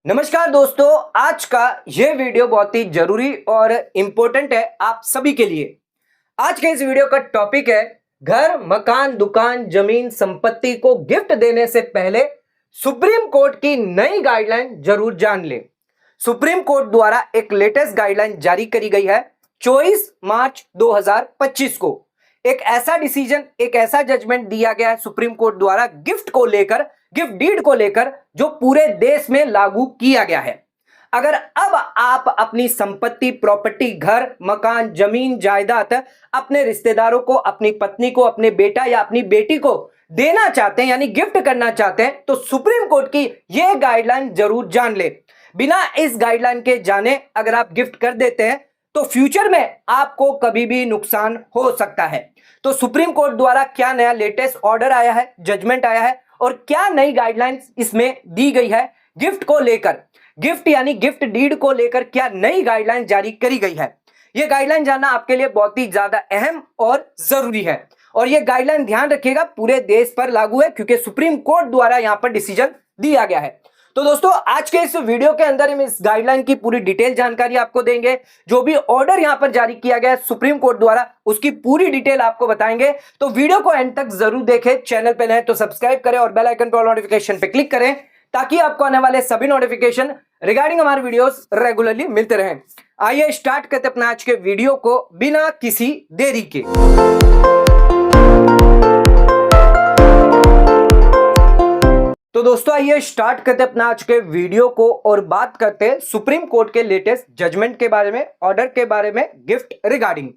नमस्कार दोस्तों, आज का यह वीडियो बहुत ही जरूरी और इंपॉर्टेंट है आप सभी के लिए। आज के इस वीडियो का टॉपिक है घर, मकान, दुकान, जमीन, संपत्ति को गिफ्ट देने से पहले सुप्रीम कोर्ट की नई गाइडलाइन जरूर जान लें। सुप्रीम कोर्ट द्वारा एक लेटेस्ट गाइडलाइन जारी करी गई है 24 मार्च 2025 को। एक ऐसा डिसीजन, एक ऐसा जजमेंट दिया गया है सुप्रीम कोर्ट द्वारा गिफ्ट को लेकर, गिफ्ट डीड को लेकर, जो पूरे देश में लागू किया गया है। अगर अब आप अपनी संपत्ति, प्रॉपर्टी, घर, मकान, जमीन, जायदाद अपने रिश्तेदारों को, अपनी पत्नी को, अपने बेटा या अपनी बेटी को देना चाहते हैं, यानी गिफ्ट करना चाहते हैं, तो सुप्रीम कोर्ट की यह गाइडलाइन जरूर जान ले। बिना इस गाइडलाइन के जाने अगर आप गिफ्ट कर देते हैं तो फ्यूचर में आपको कभी भी नुकसान हो सकता है। तो सुप्रीम कोर्ट द्वारा क्या नया लेटेस्ट ऑर्डर आया है, जजमेंट आया है और क्या नई गाइडलाइंस इसमें दी गई है गिफ्ट को लेकर, गिफ्ट यानी गिफ्ट डीड को लेकर क्या नई गाइडलाइन जारी करी गई है, यह गाइडलाइन जानना आपके लिए बहुत ही ज्यादा अहम और जरूरी है। और यह गाइडलाइन ध्यान रखिएगा पूरे देश पर लागू है, क्योंकि सुप्रीम कोर्ट द्वारा यहां पर डिसीजन दिया गया है। तो दोस्तों, आज के इस वीडियो के अंदर हम इस गाइडलाइन की पूरी डिटेल जानकारी आपको देंगे। जो भी ऑर्डर यहां पर जारी किया गया है सुप्रीम कोर्ट द्वारा, उसकी पूरी डिटेल आपको बताएंगे। तो वीडियो को एंड तक जरूर देखें। चैनल पे नए तो सब्सक्राइब करें और बेल आइकन पर ऑल नोटिफिकेशन पे क्लिक करें, ताकि आपको आने वाले सभी नोटिफिकेशन रिगार्डिंग हमारे वीडियोस रेगुलरली मिलते रहें। आइए स्टार्ट करते अपना आज के वीडियो को बिना किसी देरी के। तो दोस्तों, आइए स्टार्ट करते अपना आज के वीडियो को और बात करते हैं सुप्रीम कोर्ट के लेटेस्ट जजमेंट के बारे में, ऑर्डर के बारे में, गिफ्ट रिगार्डिंग।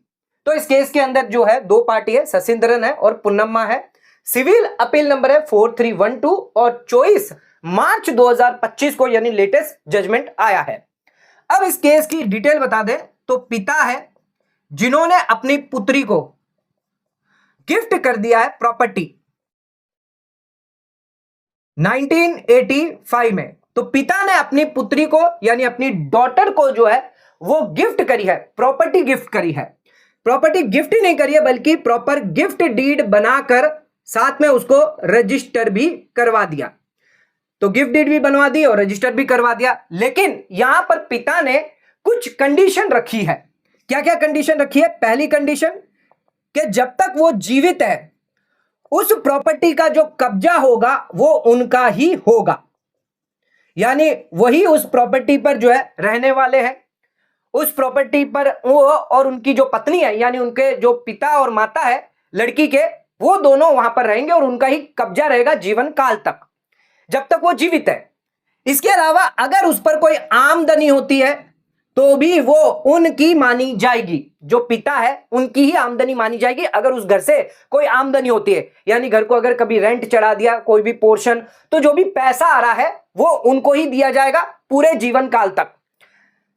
तो इस केस के अंदर जो है दो पार्टी है, शशिंद्रन है और पुन्नम्मा है। सिविल अपील नंबर है 4312 और 24 मार्च 2025 को यानी लेटेस्ट जजमेंट आया है। अब इस केस की डिटेल बता दें तो पिता है जिन्होंने अपनी पुत्री को गिफ्ट कर दिया है प्रॉपर्टी 1985 में। तो पिता ने अपनी पुत्री को यानी अपनी डॉटर को जो है वो गिफ्ट करी है, प्रॉपर्टी गिफ्ट करी है। प्रॉपर्टी गिफ्ट ही नहीं करी है बल्कि प्रॉपर गिफ्ट डीड बनाकर साथ में उसको रजिस्टर भी करवा दिया। तो गिफ्ट डीड भी बनवा दी और रजिस्टर भी करवा दिया। लेकिन यहां पर पिता ने कुछ कंडीशन रखी है। क्या क्या कंडीशन रखी है? पहली कंडीशन कि जब तक वो जीवित है उस प्रॉपर्टी का जो कब्जा होगा वो उनका ही होगा, यानी वही उस प्रॉपर्टी पर जो है रहने वाले हैं। उस प्रॉपर्टी पर वो और उनकी जो पत्नी है यानी उनके जो पिता और माता है लड़की के, वो दोनों वहां पर रहेंगे और उनका ही कब्जा रहेगा जीवन काल तक, जब तक वो जीवित है। इसके अलावा अगर उस पर कोई आमदनी होती है तो भी वो उनकी मानी जाएगी, जो पिता है उनकी ही आमदनी मानी जाएगी। अगर उस घर से कोई आमदनी होती है यानी घर को अगर कभी रेंट चढ़ा दिया कोई भी पोर्शन, तो जो भी पैसा आ रहा है वो उनको ही दिया जाएगा पूरे जीवन काल तक।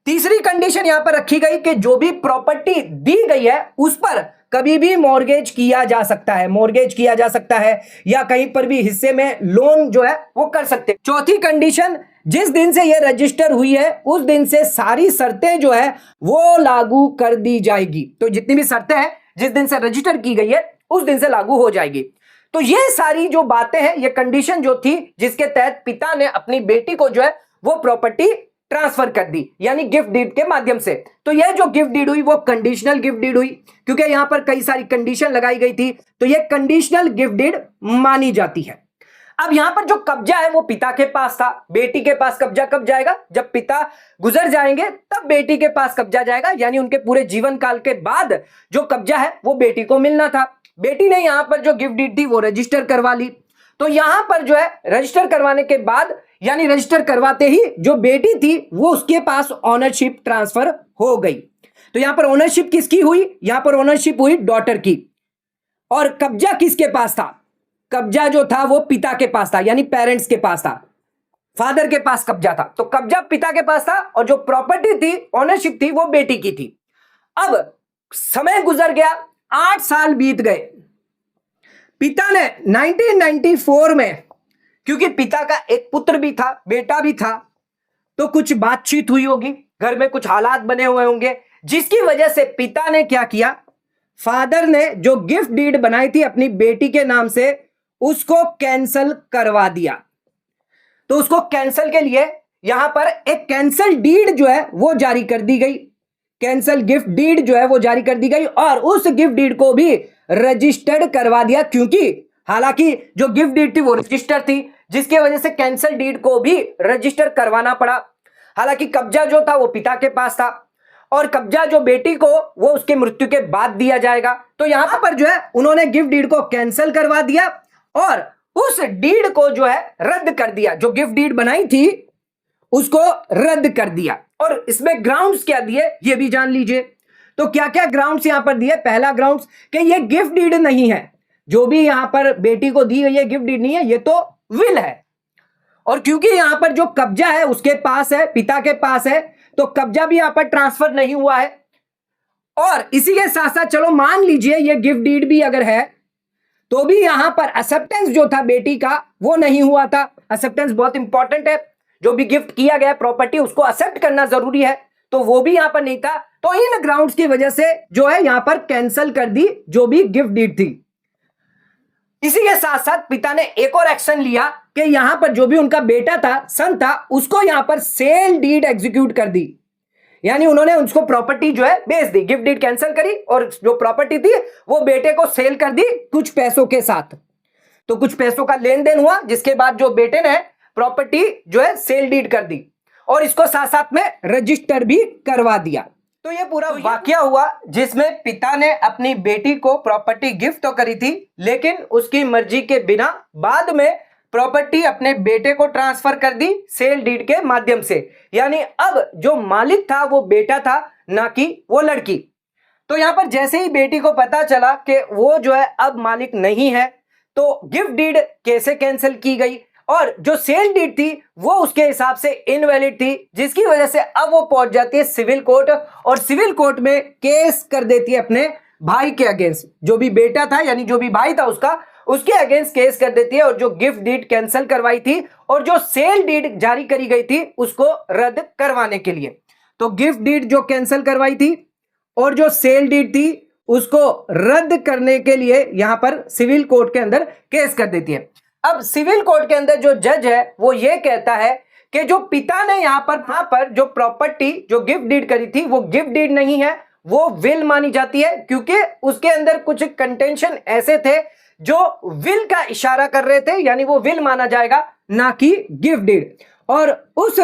तीसरी कंडीशन यहां पर रखी गई कि जो भी प्रॉपर्टी दी गई है उस पर कभी भी मॉर्गेज किया जा सकता है, मॉर्गेज किया जा सकता है या कहीं पर भी हिस्से में लोन जो है वो कर सकते हैं। चौथी कंडीशन, जिस दिन से ये रजिस्टर हुई है उस दिन से सारी शर्तें जो है वो लागू कर दी जाएगी। तो जितनी भी शर्तें हैं जिस दिन से रजिस्टर की गई है उस दिन से लागू हो जाएगी। तो ये सारी जो बातें हैं, ये कंडीशन जो थी जिसके तहत पिता ने अपनी बेटी को जो है वो प्रॉपर्टी ट्रांसफर कर दी यानी गिफ्ट डीड के माध्यम से। तो यह जो गिफ्ट डीड हुई वो कंडीशनल गिफ्ट डीड हुई, क्योंकि यहां पर कई सारी कंडीशन लगाई गई थी, तो यह कंडीशनल गिफ्ट डीड मानी जाती है। अब यहां पर जो कब्जा है वो पिता के पास था। बेटी के पास कब्जा कब जाएगा? जब पिता गुजर जाएंगे तब बेटी के पास कब्जा जाएगा, यानी उनके पूरे जीवन काल के बाद जो कब्जा है वो बेटी को मिलना था। बेटी ने यहां पर जो गिफ्ट डीड थी वो रजिस्टर करवा ली। तो यहां पर जो है रजिस्टर करवाने के बाद यानी रजिस्टर करवाते ही जो बेटी थी वो उसके पास ओनरशिप ट्रांसफर हो गई। तो यहां पर ओनरशिप किसकी हुई? यहां पर ओनरशिप हुई डॉटर की। और कब्जा किसके पास था? कब्जा जो था वो पिता के पास था, यानी पेरेंट्स के पास था, फादर के पास कब्जा था। तो कब्जा पिता के पास था और जो प्रॉपर्टी थी, ओनरशिप थी, वो बेटी की थी। अब समय गुजर गया, 8 साल बीत गए। पिता ने 1994 में, क्योंकि पिता का एक पुत्र भी था, बेटा भी था, तो कुछ बातचीत हुई होगी, घर में कुछ हालात बने हुए होंगे, जिसकी वजह से पिता ने क्या किया, फादर ने जो गिफ्ट डीड बनाई थी अपनी बेटी के नाम से उसको कैंसल करवा दिया। तो उसको कैंसल के लिए यहां पर एक कैंसल डीड जो है वो जारी कर दी गई, कैंसल गिफ्ट डीड जो है वो जारी कर दी गई और उस गिफ्ट डीड को भी रजिस्टर्ड करवा दिया, क्योंकि हालांकि जो गिफ्ट डीड थी वो रजिस्टर थी, जिसकी वजह से कैंसल डीड को भी रजिस्टर करवाना पड़ा। हालांकि कब्जा जो था वो पिता के पास था और कब्जा जो बेटी को वो उसके मृत्यु के बाद दिया जाएगा। तो यहां पर जो है उन्होंने गिफ्ट डीड को कैंसिल करवा दिया और उस डीड को जो है रद्द कर दिया, जो गिफ्ट डीड बनाई थी उसको रद्द कर दिया। और इसमें ग्राउंड्स क्या दिए ये भी जान लीजिए। तो क्या क्या ग्राउंड्स यहां पर दिए? पहला ग्राउंड्स कि ये गिफ्ट डीड नहीं है, जो भी यहां पर बेटी को दी गई है गिफ्ट डीड नहीं है, ये तो विल है। और क्योंकि यहां पर जो कब्जा है उसके पास है, पिता के पास है, तो कब्जा भी यहां पर ट्रांसफर नहीं हुआ है। और इसी के साथ साथ चलो मान लीजिए ये गिफ्ट डीड भी अगर है तो भी यहां पर एक्सेप्टेंस जो था बेटी का वो नहीं हुआ था। एक्सेप्टेंस बहुत इंपॉर्टेंट है, जो भी गिफ्ट किया गया प्रॉपर्टी उसको एक्सेप्ट करना जरूरी है, तो वो भी यहां पर नहीं था। तो इन ग्राउंड्स की वजह से जो है यहां पर कैंसिल कर दी जो भी गिफ्ट डीड थी। इसी के साथ साथ पिता ने एक और एक्शन लिया कि यहां पर जो भी उनका बेटा था, सन था, उसको यहां पर सेल डीड एग्जीक्यूट कर दी, यानी उन्होंने उसको प्रॉपर्टी जो है बेच दी। गिफ्ट डीड कैंसिल करी और जो प्रॉपर्टी थी वो बेटे को सेल कर दी कुछ पैसों के साथ। तो कुछ पैसों का लेन देन हुआ, जिसके बाद जो बेटे ने प्रॉपर्टी जो है सेल डीड कर दी और इसको साथ साथ में रजिस्टर भी करवा दिया। तो ये पूरा वाकया हुआ जिसमें पिता ने अपनी बेटी को प्रॉपर्टी गिफ्ट तो करी थी, लेकिन उसकी मर्जी के बिना बाद में प्रॉपर्टी अपने बेटे को ट्रांसफर कर दी सेल डीड के माध्यम से। यानी अब जो मालिक था वो बेटा था, ना कि वो लड़की। तो यहां पर जैसे ही बेटी को पता चला कि वो जो है अब मालिक नहीं है, तो गिफ्ट डीड कैसे कैंसिल की गई और जो सेल डीड थी वो उसके हिसाब से इनवैलिड थी, जिसकी वजह से अब वो पहुंच जाती है सिविल कोर्ट और सिविल कोर्ट में केस कर देती है अपने भाई के अगेंस्ट। जो भी बेटा था यानी जो भी भाई था उसके अगेंस्ट केस कर देती है और जो गिफ्ट डीड कैंसिल करवाई थी और जो सेल डीड जारी करी गई थी उसको रद्द करवाने के लिए। तो गिफ्ट डीड जो कैंसिल करवाई थी और जो सेल डीड थी उसको रद्द करने के लिए यहां पर सिविल कोर्ट के अंदर केस कर देती है। अब सिविल कोर्ट के अंदर जो जज है वो ये कहता है कि जो पिता ने यहां पर जो प्रॉपर्टी जो गिफ्ट डीड करी थी वो गिफ्ट डीड नहीं है, वो विल मानी जाती है, क्योंकि उसके अंदर कुछ कंटेंशन ऐसे थे जो विल का इशारा कर रहे थे, यानी वो विल माना जाएगा ना कि गिफ्ट डीड। और उस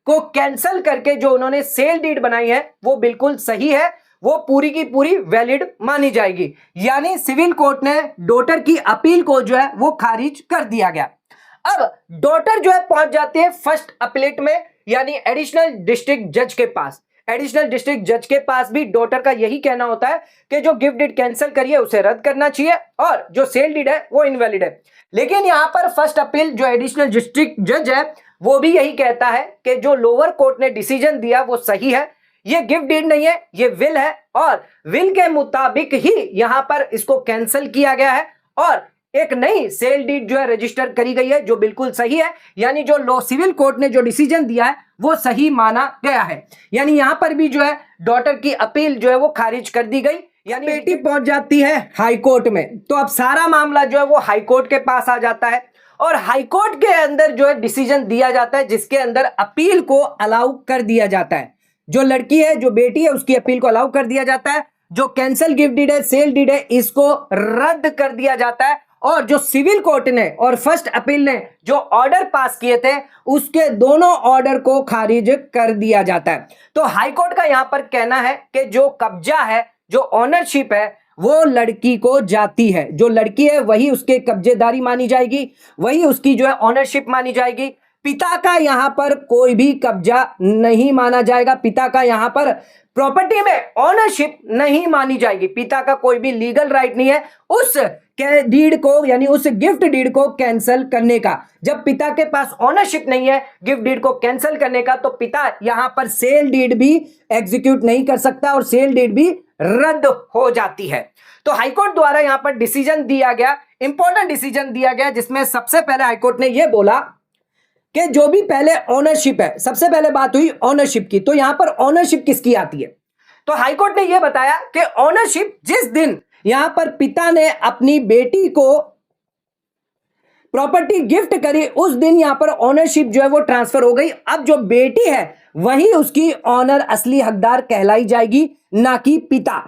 को कैंसिल करके जो उन्होंने सेल डीड बनाई है वो बिल्कुल सही है, वो पूरी की पूरी वैलिड मानी जाएगी। यानी सिविल कोर्ट ने डॉटर की अपील को जो है वो खारिज कर दिया गया। अब डॉटर जो है पहुंच जाती है फर्स्ट अपीलेट में, यानी एडिशनल डिस्ट्रिक्ट जज के पास। एडिशनल डिस्ट्रिक्ट जज के पास भी डॉटर का यही कहना होता है कि जो गिफ्ट डीड कैंसिल करिए उसे रद्द करना चाहिए और जो सेल डीड है वो इनवैलिड है। लेकिन यहां पर फर्स्ट अपील जो एडिशनल डिस्ट्रिक्ट जज है वो भी यही कहता है कि जो लोअर कोर्ट ने डिसीजन दिया वो सही है, ये गिफ्ट डीड नहीं है, ये विल है और विल के मुताबिक ही यहां पर इसको कैंसिल किया गया है और एक नई सेल डीड जो है रजिस्टर करी गई है, जो बिल्कुल सही है। यानी जो सिविल कोर्ट ने जो डिसीजन दिया है वो सही माना गया है। यानी यहां पर भी जो है डॉटर की अपील जो है वो खारिज कर दी गई, यानी बेटी पहुंच जाती है हाई कोर्ट में। तो अब सारा मामला जो है वो हाई कोर्ट के पास आ जाता है और हाई कोर्ट के अंदर जो है डिसीजन दिया जाता है, जिसके अंदर अपील को अलाउ कर दिया जाता है। जो लड़की है जो बेटी है उसकी अपील को अलाउ कर दिया जाता है, जो कैंसिल गिफ्ट डीड है सेल डीड है इसको रद्द कर दिया जाता है और जो सिविल कोर्ट ने और फर्स्ट अपील ने जो ऑर्डर पास किए थे उसके दोनों ऑर्डर को खारिज कर दिया जाता है। तो हाई कोर्ट का यहां पर कहना है कि जो कब्जा है जो ऑनरशिप है वो लड़की को जाती है, जो लड़की है वही उसके कब्जेदारी मानी जाएगी, वही उसकी जो है ऑनरशिप मानी जाएगी। पिता का यहां पर कोई भी कब्जा नहीं माना जाएगा, पिता का यहां पर प्रॉपर्टी में ऑनरशिप नहीं मानी जाएगी, पिता का कोई भी लीगल राइट नहीं है उस डीड को यानी उस गिफ्ट डीड को कैंसिल करने का। जब पिता के पास ऑनरशिप नहीं है गिफ्ट डीड को कैंसिल करने का तो पिता यहां पर सेल डीड भी एग्जीक्यूट नहीं कर सकता और सेल डीड भी रद्द हो जाती है। तो हाईकोर्ट द्वारा यहां पर डिसीजन दिया गया, इंपॉर्टेंट डिसीजन दिया गया, जिसमें सबसे पहले हाईकोर्ट ने यह बोला कि जो भी पहले ओनरशिप है, सबसे पहले बात हुई ओनरशिप की, तो यहां पर ओनरशिप किसकी आती है? तो हाईकोर्ट ने यह बताया कि ओनरशिप जिस दिन यहां पर पिता ने अपनी बेटी को प्रॉपर्टी गिफ्ट करी उस दिन यहां पर ओनरशिप जो है वो ट्रांसफर हो गई। अब जो बेटी है वही उसकी ऑनर असली हकदार कहलाई जाएगी, ना कि पिता।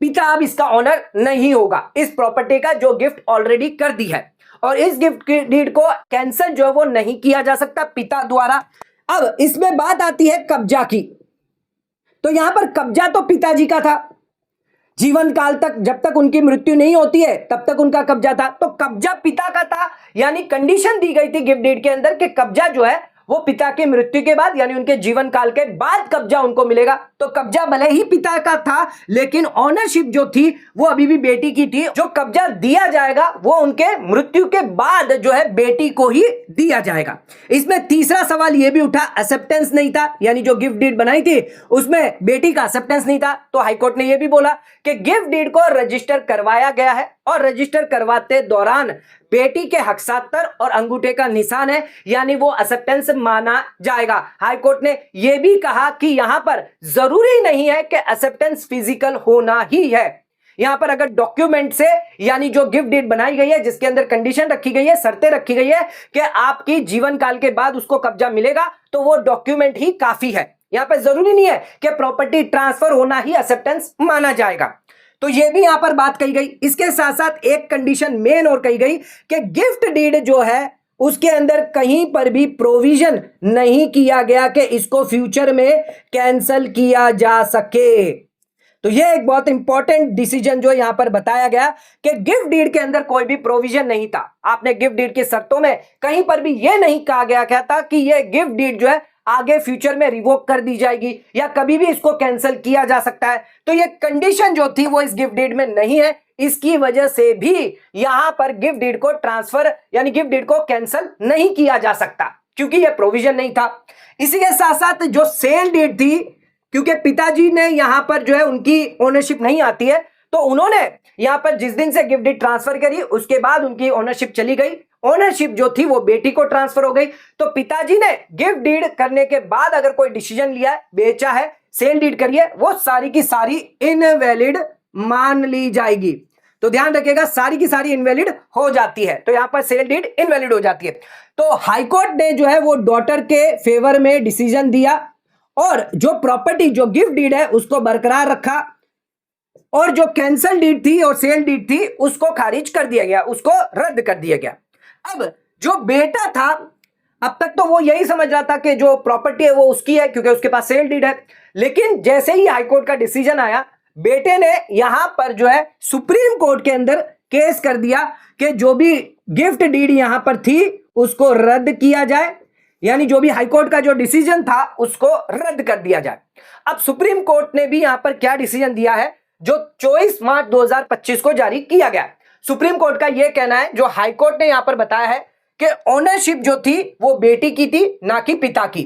पिता अब इसका ऑनर नहीं होगा इस प्रॉपर्टी का जो गिफ्ट ऑलरेडी कर दी है, और इस गिफ्ट की डीड को कैंसिल जो है वो नहीं किया जा सकता पिता द्वारा। अब इसमें बात आती है कब्जा की। तो यहां पर कब्जा तो पिताजी का था जीवन काल तक, जब तक उनकी मृत्यु नहीं होती है तब तक उनका कब्जा था, तो कब्जा पिता का था। यानी कंडीशन दी गई थी गिफ्ट डीड के अंदर कि कब्जा जो है वो पिता की मृत्यु के बाद यानी उनके जीवन काल के बाद कब्जा उनको मिलेगा। तो कब्जा भले ही पिता का था लेकिन ऑनरशिप जो थी वो अभी भी बेटी की थी। जो कब्जा दिया जाएगा वो उनके मृत्यु के बाद जो है बेटी को ही दिया जाएगा। इसमें तीसरा सवाल ये भी उठा, एक्सेप्टेंस नहीं था, यानी जो गिफ्ट डीड बनाई थी उसमें बेटी का एक्सेप्टेंस नहीं था। तो हाईकोर्ट ने यह भी बोला कि गिफ्ट डीड को रजिस्टर करवाया गया है और रजिस्टर करवाते दौरान बेटी के हस्ताक्षर और अंगूठे का निशान है, यानी वो एक्सेप्टेंस माना जाएगा। हाईकोर्ट ने यह भी कहा कि यहां पर जरूरी नहीं है कि एक्सेप्टेंस फिजिकल होना ही है। यहां पर अगर डॉक्यूमेंट से यानी जो गिफ्ट डीड बनाई गई है जिसके अंदर कंडीशन रखी गई है, शर्तें रखी गई है कि आपकी जीवन काल के बाद उसको कब्जा मिलेगा, तो वो डॉक्यूमेंट ही काफी है। यहां पर जरूरी नहीं है कि प्रॉपर्टी ट्रांसफर होना ही एक्सेप्टेंस माना जाएगा। तो ये भी यहां पर बात कही गई। इसके साथ साथ एक कंडीशन मेन और कही गई कि गिफ्ट डीड जो है उसके अंदर कहीं पर भी प्रोविजन नहीं किया गया कि इसको फ्यूचर में कैंसिल किया जा सके। तो ये एक बहुत इंपॉर्टेंट डिसीजन जो यहां पर बताया गया कि गिफ्ट डीड के अंदर कोई भी प्रोविजन नहीं था। आपने गिफ्ट डीड की शर्तों में कहीं पर भी यह नहीं कहा गया क्या था कि यह गिफ्ट डीड जो है आगे फ्यूचर में रिवोक कर दी जाएगी या कभी भी इसको कैंसिल किया जा सकता है। तो ये कंडीशन जो थी वो इस गिफ्ट डीड में नहीं है। इसकी वजह से भी यहां पर गिफ्ट डीड को ट्रांसफर यानी गिफ्ट डीड को कैंसिल नहीं किया जा सकता क्योंकि ये प्रोविजन नहीं था। इसी के साथ साथ जो सेल डीड थी, क्योंकि पिताजी ने यहां पर जो है उनकी ओनरशिप नहीं आती है, तो उन्होंने यहां पर जिस दिन से गिफ्ट डीड ट्रांसफर करी उसके बाद उनकी ओनरशिप चली गई। ओनरशिप जो थी वो बेटी को ट्रांसफर हो गई। तो पिताजी ने गिफ्ट डीड करने के बाद अगर कोई डिसीजन लिया है, बेचा है, सेल डीड करी है, वो सारी की सारी इनवैलिड मान ली जाएगी। तो ध्यान रखिएगा सारी की सारी इनवैलिड हो जाती है। तो यहां पर सेल डीड इनवैलिड हो जाती है। तो हाईकोर्ट ने जो है वो डॉटर के फेवर में डिसीजन दिया और जो प्रॉपर्टी जो गिफ्ट डीड है उसको बरकरार रखा और जो कैंसल डीड थी और सेल डीड थी उसको खारिज कर दिया गया, उसको रद्द कर दिया गया। अब जो बेटा था अब तक तो वो यही समझ रहा था कि जो प्रॉपर्टी है वो उसकी है क्योंकि उसके पास सेल डीड है, लेकिन जैसे ही हाईकोर्ट का डिसीजन आया बेटे ने यहां पर जो है सुप्रीम कोर्ट के अंदर केस कर दिया कि जो भी गिफ्ट डीड यहां पर थी उसको रद्द किया जाए, यानी जो भी हाईकोर्ट का जो डिसीजन था उसको रद्द कर दिया जाए। अब सुप्रीम कोर्ट ने भी यहां पर क्या डिसीजन दिया है जो 24 मार्च 2025 को जारी किया गया। सुप्रीम कोर्ट का यह कहना है, जो हाई कोर्ट ने यहां पर बताया है कि ओनरशिप जो थी वो बेटी की थी ना कि पिता की।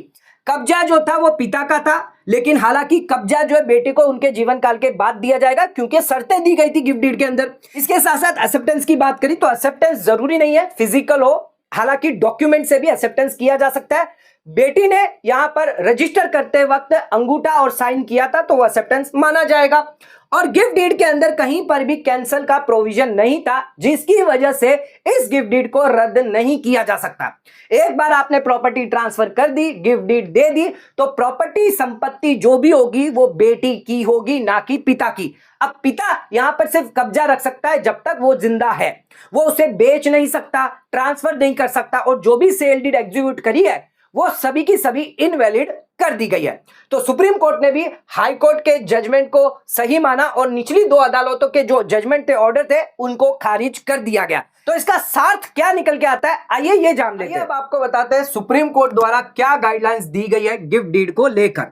कब्जा जो था वो पिता का था, लेकिन हालांकि कब्जा जो है बेटे को उनके जीवन काल के बाद दिया जाएगा क्योंकि शर्तें दी गई थी गिफ्ट डीड के अंदर। इसके साथ साथ एक्सेप्टेंस की बात करी तो एक्सेप्टेंस जरूरी नहीं है फिजिकल हो, हालांकि डॉक्यूमेंट से भी एक्सेप्टेंस किया जा सकता है। बेटी ने यहां पर रजिस्टर करते वक्त अंगूठा और साइन किया था तो वो एक्सेप्टेंस माना जाएगा। और गिफ्ट डीड के अंदर कहीं पर भी कैंसिल का प्रोविजन नहीं था जिसकी वजह से इस गिफ्ट डीड को रद्द नहीं किया जा सकता। एक बार आपने प्रॉपर्टी ट्रांसफर कर दी, गिफ्ट डीड दे दी, तो प्रॉपर्टी संपत्ति जो भी होगी वो बेटी की होगी ना कि पिता की। अब पिता यहां पर सिर्फ कब्जा रख सकता है जब तक वो जिंदा है, वो उसे बेच नहीं सकता, ट्रांसफर नहीं कर सकता, और जो भी सेल डीड एग्जीक्यूट करी है वो सभी की सभी इनवैलिड कर दी गई है। तो सुप्रीम कोर्ट ने भी हाई कोर्ट के जजमेंट को सही माना और निचली दो अदालतों के जो जजमेंट थे, ऑर्डर थे, उनको खारिज कर दिया गया। तो इसका सार्थ क्या निकल के आता है आइए ये जान लेते हैं। अब आपको बताते हैं सुप्रीम कोर्ट द्वारा क्या गाइडलाइंस दी गई है गिफ्ट डीड को लेकर।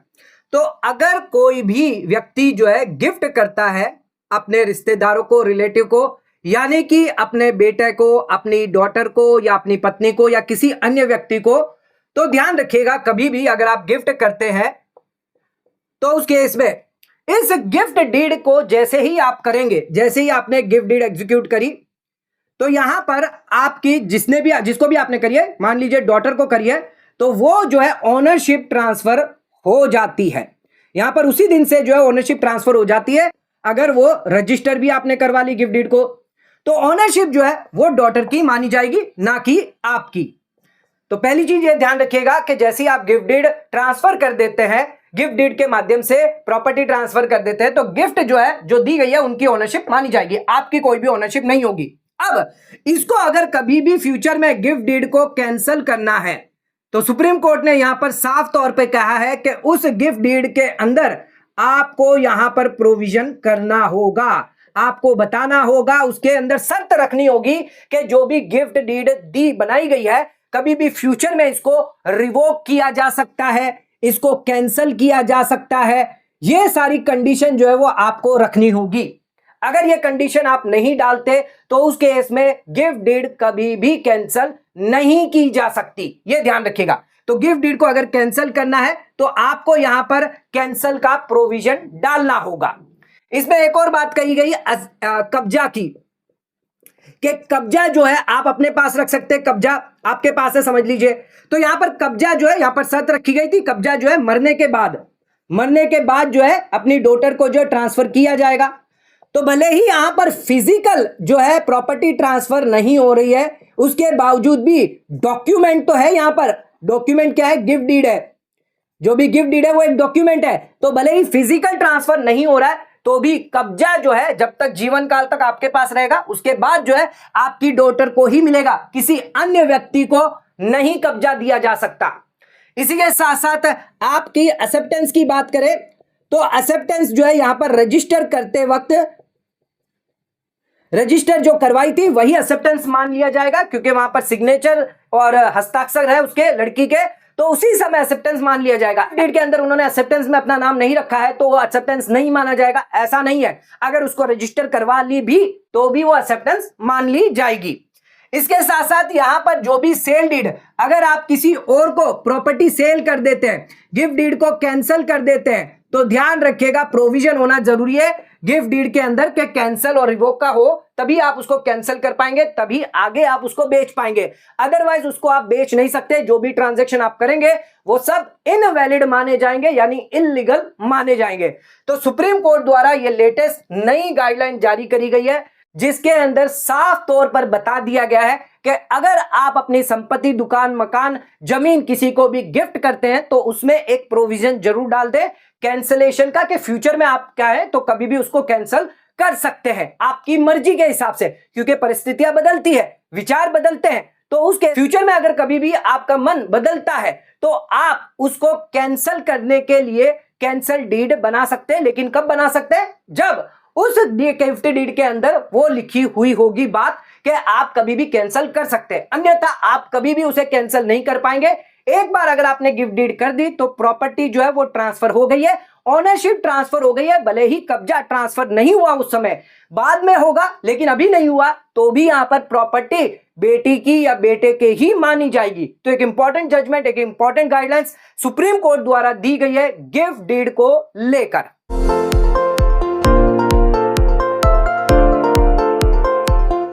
तो अगर कोई भी व्यक्ति जो है गिफ्ट करता है अपने रिश्तेदारों को, रिलेटिव को, यानी कि अपने बेटे को, अपनी डॉटर को या अपनी पत्नी को या किसी अन्य व्यक्ति को, तो ध्यान रखिएगा कभी भी अगर आप गिफ्ट करते हैं तो उस केस में इस गिफ्ट डीड को जैसे ही आप करेंगे, जैसे ही आपने गिफ्ट डीड एग्जीक्यूट करी, तो यहां पर आपकी जिसको भी आपने करी है, मान लीजिए डॉटर को करी है, तो वो जो है ओनरशिप ट्रांसफर हो जाती है। यहां पर उसी दिन से जो है ओनरशिप ट्रांसफर हो जाती है अगर वो रजिस्टर भी आपने करवा ली गिफ्ट डीड को। तो ऑनरशिप जो है वो डॉटर की मानी जाएगी, ना कि आपकी। तो पहली चीज ये ध्यान रखिएगा कि जैसे ही आप गिफ्ट डीड ट्रांसफर कर देते हैं, गिफ्ट डीड के माध्यम से प्रॉपर्टी ट्रांसफर कर देते हैं, तो गिफ्ट जो है जो दी गई है उनकी ओनरशिप मानी जाएगी, आपकी कोई भी ओनरशिप नहीं होगी। अब इसको अगर कभी भी फ्यूचर में गिफ्ट डीड को कैंसिल करना है तो सुप्रीम कोर्ट ने यहां पर साफ तौर पे कहा है कि उस गिफ्ट डीड के अंदर आपको यहां पर प्रोविजन करना होगा, आपको बताना होगा, उसके अंदर शर्त रखनी होगी कि जो भी गिफ्ट डीड दी बनाई गई है कभी भी फ्यूचर में इसको रिवोक किया जा सकता है, इसको कैंसिल किया जा सकता है। ये सारी कंडीशन जो है वो आपको रखनी होगी। अगर ये कंडीशन आप नहीं डालते तो उस केस में गिफ्ट डीड कभी भी कैंसिल नहीं की जा सकती, ये ध्यान रखिएगा। तो गिफ्ट डीड को अगर कैंसिल करना है तो आपको यहां पर कैंसिल का प्रोविजन डालना होगा। इसमें एक और बात कही गई कब्जा की, कि कब्जा जो है आप अपने पास रख सकते हैं, कब्जा आपके पास है, समझ लीजिए। तो यहां पर कब्जा जो है, यहां पर शर्त रखी गई थी, कब्जा जो है मरने के बाद जो है अपनी डॉटर को जो ट्रांसफर किया जाएगा। तो भले ही यहां पर फिजिकल जो है प्रॉपर्टी ट्रांसफर नहीं हो रही है, उसके बावजूद भी डॉक्यूमेंट तो है। यहां पर डॉक्यूमेंट क्या है? गिफ्ट डीड है। जो भी गिफ्ट डीड है वो एक डॉक्यूमेंट है। तो भले ही फिजिकल ट्रांसफर नहीं हो रहा है तो भी कब्जा जो है जब तक जीवन काल तक आपके पास रहेगा, उसके बाद जो है आपकी डॉटर को ही मिलेगा, किसी अन्य व्यक्ति को नहीं कब्जा दिया जा सकता। इसी के साथ साथ आपकी एक्सेप्टेंस की बात करें तो एक्सेप्टेंस जो है यहां पर रजिस्टर करते वक्त रजिस्टर जो करवाई थी वही एक्सेप्टेंस मान लिया जाएगा, क्योंकि वहां पर सिग्नेचर और हस्ताक्षर है उसके लड़की के, तो उसी समय एक्सेप्टेंस मान लिया जाएगा। डेट के अंदर उन्होंने एक्सेप्टेंस में अपना नाम नहीं रखा है तो वो एक्सेप्टेंस नहीं माना जाएगा, ऐसा नहीं है। अगर उसको रजिस्टर करवा ली भी तो भी वो एक्सेप्टेंस मान ली जाएगी। इसके साथ साथ यहां पर जो भी सेल डीड, अगर आप किसी और को प्रॉपर्टी सेल कर देते हैं, गिफ्ट डीड को कैंसिल कर देते हैं, तो ध्यान रखिएगा प्रोविजन होना जरूरी है गिफ्ट डीड के अंदर के कैंसिल और रिवोक का हो, तभी आप उसको कैंसिल कर पाएंगे, तभी आगे आप उसको बेच पाएंगे। अदरवाइज उसको आप बेच नहीं सकते। जो भी ट्रांजैक्शन आप करेंगे वो सब इनवैलिड माने जाएंगे, यानी इलीगल माने जाएंगे। तो सुप्रीम कोर्ट द्वारा ये लेटेस्ट नई गाइडलाइन जारी करी गई है, जिसके अंदर साफ तौर पर बता दिया गया है कि अगर आप अपनी संपत्ति, दुकान, मकान, जमीन किसी को भी गिफ्ट करते हैं तो उसमें एक प्रोविजन जरूर डाल दें कैंसिलेशन का, कि फ्यूचर में आप क्या है तो कभी भी उसको कैंसिल कर सकते हैं आपकी मर्जी के हिसाब से, क्योंकि परिस्थितियां बदलती है, विचार बदलते हैं। तो उसके फ्यूचर में अगर कभी भी आपका मन बदलता है तो आप उसको कैंसिल करने के लिए कैंसिल डीड बना सकते हैं। लेकिन कब बना सकते हैं? जब उस गिफ्ट डीड के अंदर वो लिखी हुई होगी बात कि आप कभी भी कैंसिल कर सकते हैं, अन्यथा आप कभी भी उसे कैंसिल नहीं कर पाएंगे। एक बार अगर आपने गिफ्ट डीड कर दी तो प्रॉपर्टी जो है वो ट्रांसफर हो गई है, ओनरशिप ट्रांसफर हो गई है। भले ही कब्जा ट्रांसफर नहीं हुआ उस समय, बाद में होगा, लेकिन अभी नहीं हुआ तो भी यहां पर प्रॉपर्टी बेटी की या बेटे के ही मानी जाएगी। तो एक इंपॉर्टेंट जजमेंट, एक इंपॉर्टेंट गाइडलाइंस सुप्रीम कोर्ट द्वारा दी गई है गिफ्ट डीड को लेकर।